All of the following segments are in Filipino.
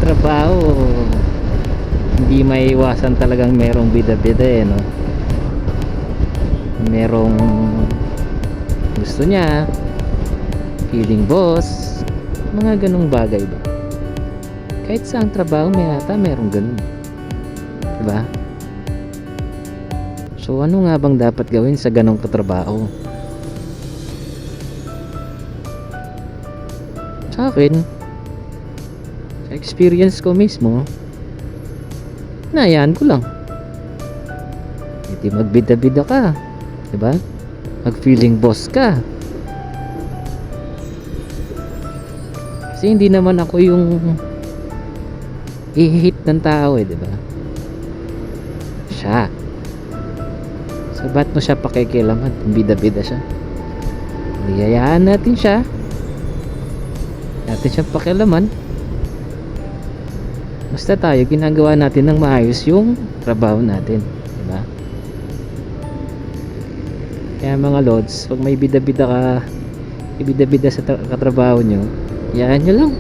trabaho, hindi maiwasan talagang merong bida-bida no? Merong gusto niya, feeling boss, mga ganong bagay ba. Kahit sa ang trabaho may ata merong ganun, diba? So ano nga bang dapat gawin sa ganong katrabaho? Sa akin, sa experience ko mismo, nayaan ko lang. Hindi magbida-bida ka, diba? Mag feeling boss ka. Kasi hindi naman ako yung i-hate ng tao diba? Siya. So ba't mo siya pakikialaman kung bida-bida siya? Niyayaan natin siya. Natin siyang pakialaman. Basta tayo ginagawa natin ng maayos yung trabaho natin, diba? Kaya mga lods, pag may bida-bida ka, ibida-bida sa katrabaho nyo, yan nyo lang.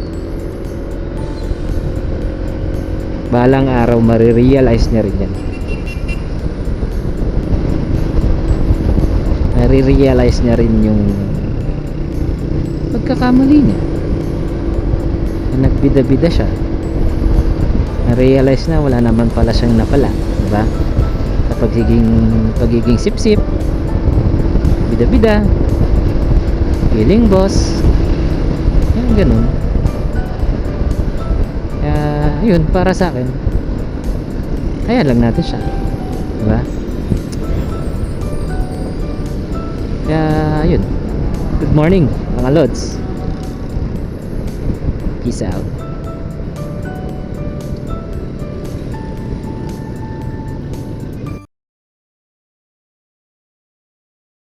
Balang araw marirealize niya rin yan. Marirealize niya rin yung pagkakamali niya na nagbida-bida siya. Na-realize na wala naman pala siyang napala, diba? Sa pagiging sip-sip, bida-bida, feeling boss, yan ganun. Kaya yun, para sa akin, kaya lang natin siya, diba? Kaya yun, good morning mga lods, peace out.